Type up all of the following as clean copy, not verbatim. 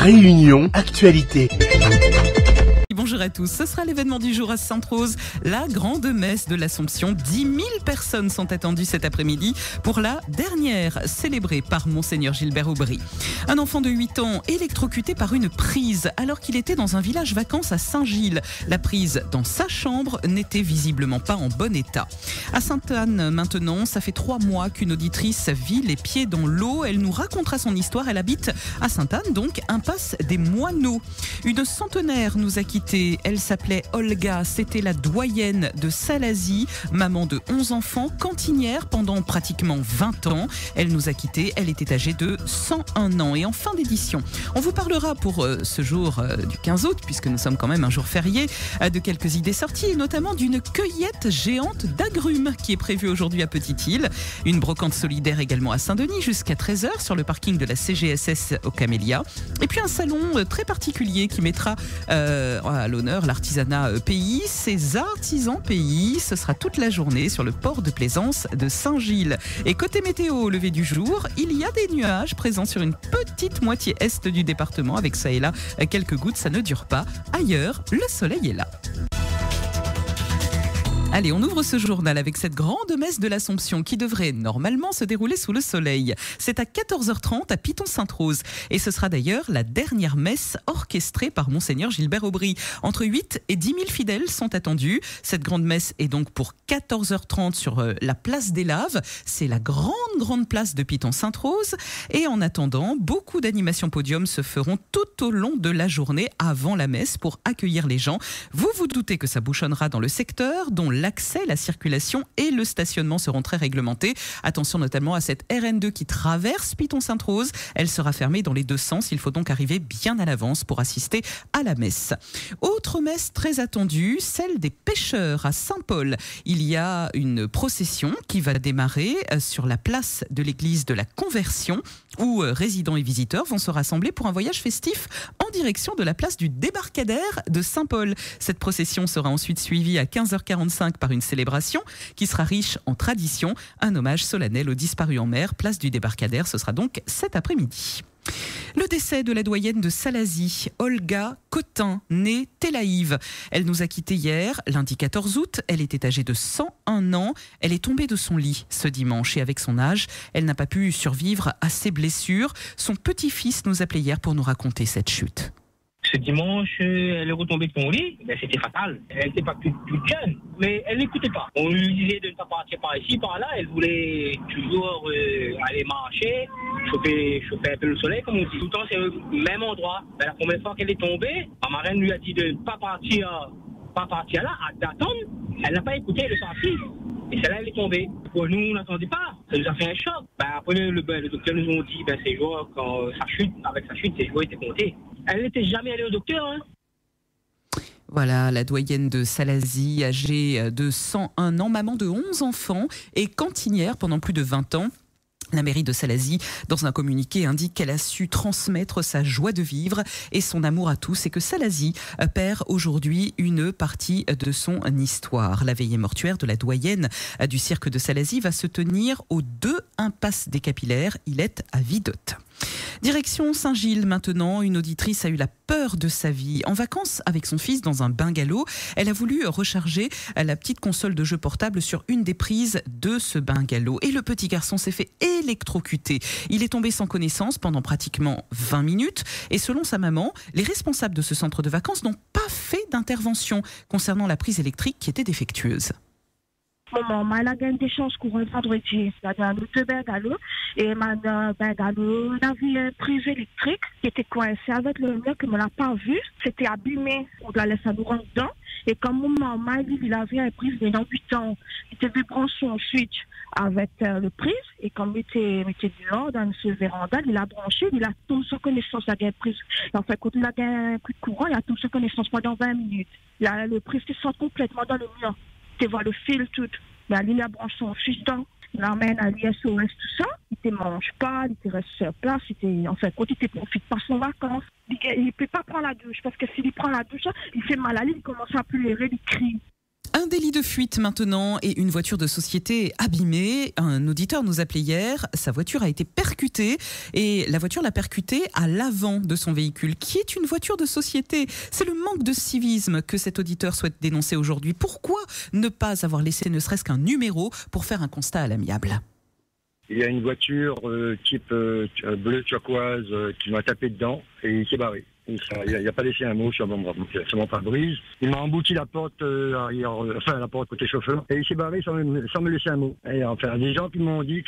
Réunion Actualité. Bonjour à tous, ce sera l'événement du jour à Sainte-Rose, la grande messe de l'Assomption. 10 000 personnes sont attendues cet après-midi pour la dernière célébrée par Monseigneur Gilbert Aubry. Un enfant de 8 ans électrocuté par une prise alors qu'il était dans un village vacances à Saint-Gilles. La prise dans sa chambre n'était visiblement pas en bon état. À Sainte-Anne maintenant, ça fait 3 mois qu'une auditrice vit les pieds dans l'eau. Elle nous racontera son histoire. Elle habite à Sainte-Anne, donc impasse des Moineaux. Une centenaire nous a quittés. Elle s'appelait Olga, c'était la doyenne de Salazie, maman de 11 enfants, cantinière pendant pratiquement 20 ans. Elle nous a quittés, elle était âgée de 101 ans. Et en fin d'édition, on vous parlera pour ce jour du 15 août, puisque nous sommes quand même un jour férié, de quelques idées sorties, et notamment d'une cueillette géante d'agrumes qui est prévue aujourd'hui à Petite-Île. Une brocante solidaire également à Saint-Denis jusqu'à 13h sur le parking de la CGSS au Camélia. Et puis un salon très particulier qui mettra à l'honneur l'artisanat pays, ses artisans pays. Ce sera toute la journée sur le port de plaisance de Saint-Gilles. Et côté météo, au lever du jour, il y a des nuages présents sur une petite moitié est du département, avec ça et là quelques gouttes, ça ne dure pas. Ailleurs, le soleil est là. Allez, on ouvre ce journal avec cette grande messe de l'Assomption qui devrait normalement se dérouler sous le soleil. C'est à 14h30 à Piton-Sainte-Rose. Et ce sera d'ailleurs la dernière messe orchestrée par Monseigneur Gilbert Aubry. Entre 8 et 10 000 fidèles sont attendus. Cette grande messe est donc pour 14h30 sur la place des Laves. C'est la grande place de Piton-Sainte-Rose. Et en attendant, beaucoup d'animations podium se feront tout au long de la journée avant la messe pour accueillir les gens. Vous vous doutez que ça bouchonnera dans le secteur, dont l'accès, la circulation et le stationnement seront très réglementés. Attention notamment à cette RN2 qui traverse Piton-Sainte-Rose. Elle sera fermée dans les deux sens. Il faut donc arriver bien à l'avance pour assister à la messe. Autre messe très attendue, celle des pêcheurs à Saint-Paul. Il y a une procession qui va démarrer sur la place de l'église de la Conversion où résidents et visiteurs vont se rassembler pour un voyage festif en direction de la place du débarcadère de Saint-Paul. Cette procession sera ensuite suivie à 15h45 par une célébration qui sera riche en traditions, un hommage solennel aux disparus en mer, place du débarcadère. Ce sera donc cet après-midi. Le décès de la doyenne de Salazie, Olga Cotin, née Télaïve. Elle nous a quittés hier, lundi 14 août. Elle était âgée de 101 ans. Elle est tombée de son lit ce dimanche et avec son âge, elle n'a pas pu survivre à ses blessures. Son petit-fils nous appelait hier pour nous raconter cette chute. Ce dimanche, elle est retombée de son lit, c'était fatal. Elle n'était pas toute jeune, mais elle n'écoutait pas. On lui disait de ne pas partir par ici, par là. Elle voulait toujours aller marcher, chauffer un peu le soleil, comme on dit. Tout le temps, c'est le même endroit. Mais la première fois qu'elle est tombée, ma marraine lui a dit de ne pas partir là, d'attendre. Elle n'a pas écouté, elle est partie. Et celle-là, elle est tombée. Pour nous, on n'attendait pas. Ça nous a fait un choc. Après, le docteur nous a dit, ces jours, quand avec sa chute, ses jours étaient comptés. Elle n'était jamais allée au docteur. Voilà, la doyenne de Salazie, âgée de 101 ans, maman de 11 enfants et cantinière pendant plus de 20 ans. La mairie de Salazie, dans un communiqué, indique qu'elle a su transmettre sa joie de vivre et son amour à tous et que Salazie perd aujourd'hui une partie de son histoire. La veillée mortuaire de la doyenne du cirque de Salazie va se tenir aux 2 impasses des Capillaires. Il est à Vidotte. Direction Saint-Gilles maintenant, une auditrice a eu la peur de sa vie. En vacances avec son fils dans un bungalow, elle a voulu recharger la petite console de jeu portable sur une des prises de ce bungalow. Et le petit garçon s'est fait électrocuter. Il est tombé sans connaissance pendant pratiquement 20 minutes. Et selon sa maman, les responsables de ce centre de vacances n'ont pas fait d'intervention concernant la prise électrique qui était défectueuse. Maman, elle a gagné des chances courant vendredi. Il y a deux bungalows et ma bungalow, on avait une prise électrique qui était coincée avec le mur que ne l'a pas vu. C'était abîmé. On la laisse à nous rendre dedans. Et comme mon maman, il avait une prise de 8 ans, il était branché son switch avec le prise. Et comme il était dehors dans ce véranda, il a branché, il a tout sans connaissance à la prise. Et en fait, quand il a gagné un coup de courant, il a tout sans connaissance pendant 20 minutes. Le prise se sent complètement dans le mur. Tu vois le fil tout. Mais il a branché son switch dedans. Il l'emmène à l'ISOS, tout ça. Il ne mange pas, il te reste sur place. En fait, quand il ne profite pas de son vacances, il ne peut pas prendre la douche. Parce que s'il prend la douche, il fait mal à lui, il commence à pleurer, il crie. Un délit de fuite maintenant et une voiture de société abîmée. Un auditeur nous appelait hier, sa voiture a été percutée et la voiture l'a percutée à l'avant de son véhicule, qui est une voiture de société. C'est le manque de civisme que cet auditeur souhaite dénoncer aujourd'hui. Pourquoi ne pas avoir laissé ne serait-ce qu'un numéro pour faire un constat à l'amiable ? Il y a une voiture type bleu turquoise qui m'a tapé dedans et il s'est barré. Il n'a pas laissé un mot sur mon pare-brise. Il m'a embouti la porte arrière, la porte côté chauffeur, et il s'est barré sans me laisser un mot. Et enfin, des gens qui m'ont dit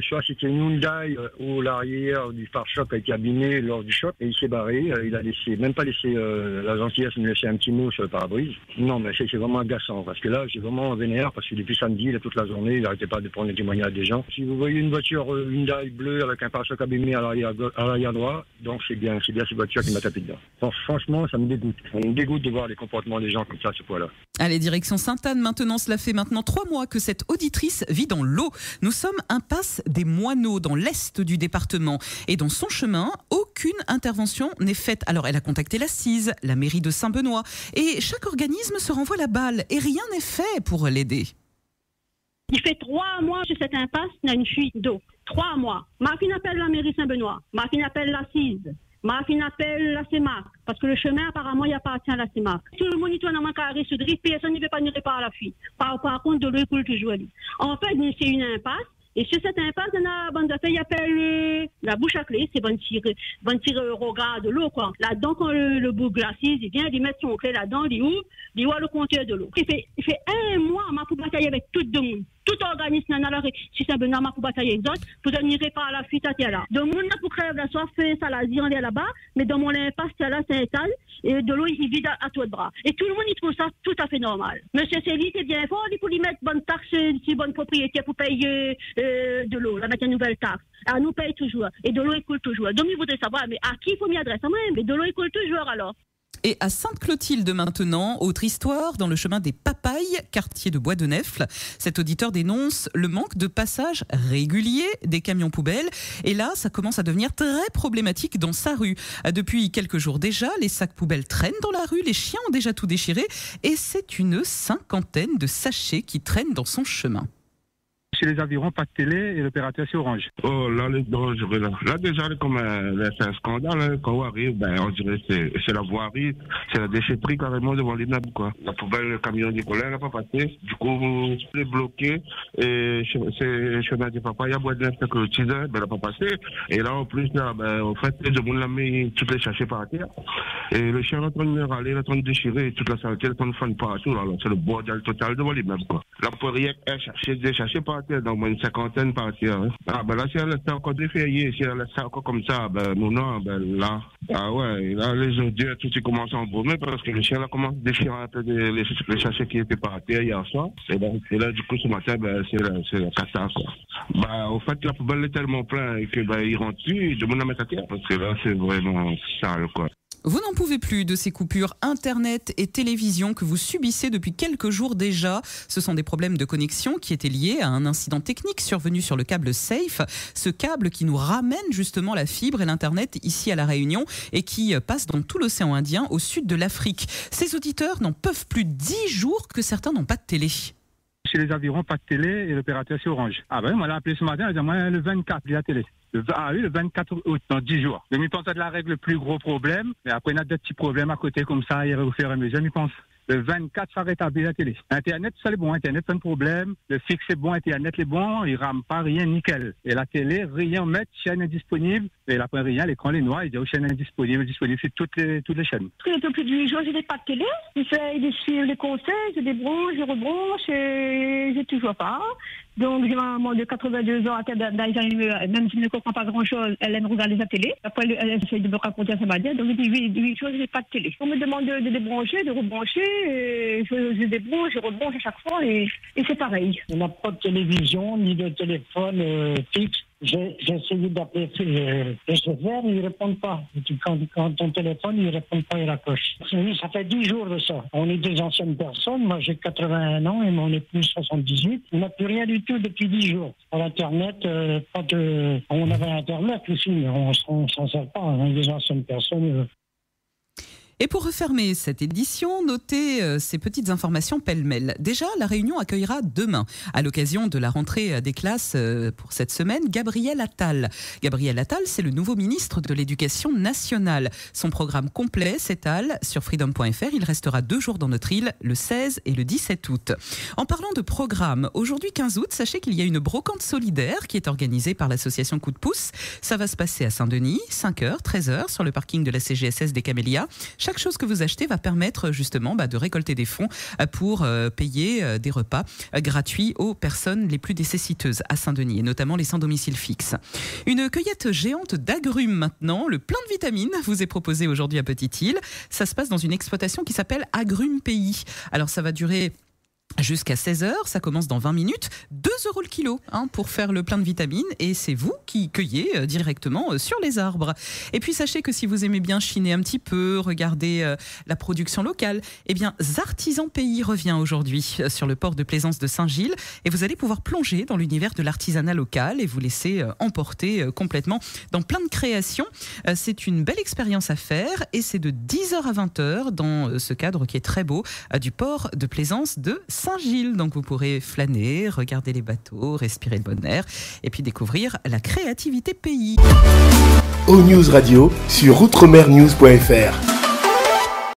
soit c'était une Hyundai où l'arrière du pare-choc a été abîmé lors du choc, et il s'est barré. Il a même pas laissé la gentillesse de me laisser un petit mot sur le pare-brise. Non, mais c'est vraiment agaçant, parce que là, j'ai vraiment vénère, parce que depuis samedi, là, toute la journée, il n'arrêtait pas de prendre des témoignages des gens. Si vous voyez une voiture Hyundai bleue avec un pare-choc abîmé à l'arrière droit, donc c'est bien cette voiture qui m'a tapé dedans. Bon, franchement, ça me dégoûte. Ça me dégoûte de voir les comportements des gens comme ça à ce point-là. Allez, direction Sainte-Anne maintenant. Cela fait maintenant 3 mois que cette auditrice vit dans l'eau. Nous sommes impasse des Moineaux, dans l'est du département. Et dans son chemin, aucune intervention n'est faite. Alors, elle a contacté la CISE, la mairie de Saint-Benoît. Et chaque organisme se renvoie la balle. Et rien n'est fait pour l'aider. Il fait 3 mois que cette impasse n'a une fuite d'eau. 3 mois. Martine appelle la mairie Saint-Benoît. Martine appelle la CISE. Martine appelle la CEMAC, parce que le chemin, apparemment, il appartient à la CEMAC. Tout le monde est dans un carré se drift, personne ne veut pas nous réparer la fuite. Par contre, de l'eau coule toujours. En fait, c'est une impasse. Et sur cette impasse, on a bonne affaire, il appelle la bouche à clé, c'est bonne tirer au regard de l'eau, quoi. Là-dedans, quand le bout glacé, il vient, il met son clé là-dedans, il ouvre le compteur de l'eau. Il fait 1 mois, on m'a pour batailler avec tout le monde. Tout organisme n'a la si c'est un pour batailler avec d'autres, pour donner réparer la fuite à terre là. Donc, mon pour crève la soif, ça la on est là-bas, mais dans mon impasse, là, c'est étal, et de l'eau, il vide à tout de bras. Et tout le monde, il trouve ça tout à fait normal. Monsieur Céline, c'est bien fort, il faut lui mettre bonne taxe, si bonne propriété pour payer de l'eau, la mettre une nouvelle taxe. Alors, nous paye toujours. Et de l'eau, il coule toujours. Donc, il voudrait savoir, mais à qui il faut m'y adresser? Mais de l'eau, il coule toujours, alors. Et à Sainte-Clotilde maintenant, autre histoire, dans le chemin des Papayes, quartier de Bois-de-Nefle. Cet auditeur dénonce le manque de passage régulier des camions poubelles. Et là, ça commence à devenir très problématique dans sa rue. Depuis quelques jours déjà, les sacs poubelles traînent dans la rue, les chiens ont déjà tout déchiré. Et c'est une 50aine de sachets qui traînent dans son chemin. Chez les avirons, pas de télé et l'opérateur c'est Orange. Oh là, les dangereux là. Là déjà, comme c'est un scandale, hein. Quand on arrive, on dirait que c'est la voirie, c'est la déchetterie carrément devant l'immeuble, quoi. La poubelle, le camion Nicolas n'a pas passé. Du coup, c'est bloqué. Et c'est chemin des papas, il y a bois de neige que le teaser, elle n'a pas passé. Et là, en plus, là, en fait, le monde l'a mis toutes les sachets par terre. Et le chien est en train de râler, il est en train de déchirer, et toute la saleté, il est en train de faire partout, là. C'est le bordel total devant l'immeuble, quoi. La poirière, elle cherchait des sachets par terre, dans une 50aine par terre. Hein. Ah, là, si elle laisse encore défrayé, si elle laisse encore comme ça, non, là, là, les odeurs, tout est commencé à embaumer parce que le chien, là, commence à déchirer un peu les sachets qui étaient par terre hier soir. Et là, du coup, ce matin, c'est la catastrophe, quoi. Au fait, la poubelle est tellement pleine que, il rentre dessus, il demande à mettre à terre parce que là, c'est vraiment sale, quoi. Vous n'en pouvez plus de ces coupures Internet et télévision que vous subissez depuis quelques jours déjà. Ce sont des problèmes de connexion qui étaient liés à un incident technique survenu sur le câble Safe. Ce câble qui nous ramène justement la fibre et l'Internet ici à La Réunion et qui passe dans tout l'océan Indien au sud de l'Afrique. Ces auditeurs n'en peuvent plus 10 jours que certains n'ont pas de télé. Chez les avirons, pas de télé et l'opérateur c'est Orange. Ah ben, moi, l'a appelé ce matin, elle a dit, moi, le 24, il y a la télé. Le 24 août, dans 10 jours. Donc, il pense à de la règle le plus gros problème, mais après, il y a des petits problèmes à côté comme ça, il au fur et à mesure, il pense. Le 24, ça rétablit la télé. Internet, ça c'est bon. Internet, pas de problème. Le fixe est bon. Internet est bon. Il rame pas rien, nickel. Et la télé, rien met, chaîne indisponible. Et là, après rien, l'écran est noir. Il dit, chaîne indisponible sur toutes les chaînes. Depuis 10 jours, j'ai pas de télé. Il suit les conseils, je débranche, je rebranche et j'ai toujours pas. Donc, j'ai ma maman de 82 ans, même si je ne comprends pas grand-chose, elle aime regarder la télé. Après, elle essaie de me raconter sa manière. Donc, il dit 8 jours, j'ai pas de télé. On me demande de débrancher, de rebrancher. Et je débranche, je rebranche à chaque fois et c'est pareil. On n'a pas de télévision ni de téléphone fixe. J'ai essayé d'appeler SFR, ils ne répondent pas. Quand on téléphone, ils ne répondent pas, ils raccrochent. Ça fait 10 jours de ça. On est des anciennes personnes. Moi, j'ai 81 ans et mon épouse 78. On n'a plus rien du tout depuis 10 jours. Pour l'Internet, on avait Internet aussi, mais on s'en sert pas. On est des anciennes personnes. Et pour refermer cette édition, notez ces petites informations pêle-mêle. Déjà, la Réunion accueillera demain, à l'occasion de la rentrée des classes pour cette semaine, Gabriel Attal. Gabriel Attal, c'est le nouveau ministre de l'Éducation nationale. Son programme complet s'étale sur freedom.fr. Il restera 2 jours dans notre île, le 16 et le 17 août. En parlant de programme, aujourd'hui 15 août, sachez qu'il y a une brocante solidaire qui est organisée par l'association Coup de Pouce. Ça va se passer à Saint-Denis, 5h, 13h, sur le parking de la CGSS des Camélias. Chaque chose que vous achetez va permettre justement de récolter des fonds pour payer des repas gratuits aux personnes les plus nécessiteuses à Saint-Denis, et notamment les sans domicile fixe. Une cueillette géante d'agrumes maintenant, le plein de vitamines vous est proposé aujourd'hui à Petite-Île. Ça se passe dans une exploitation qui s'appelle Agrumes Pays. Alors ça va durer jusqu'à 16h, ça commence dans 20 minutes, 2 € le kilo pour faire le plein de vitamines, et c'est vous qui cueillez directement sur les arbres. Et puis sachez que si vous aimez bien chiner un petit peu, regarder la production locale, eh bien Artisan Pays revient aujourd'hui sur le port de plaisance de Saint-Gilles, et vous allez pouvoir plonger dans l'univers de l'artisanat local et vous laisser emporter complètement dans plein de créations. C'est une belle expérience à faire, et c'est de 10h à 20h dans ce cadre qui est très beau du port de plaisance de Saint-Gilles. Donc vous pourrez flâner, regarder les bateaux, respirer le bon air et puis découvrir la créativité pays. O-News Radio sur outremernews.fr.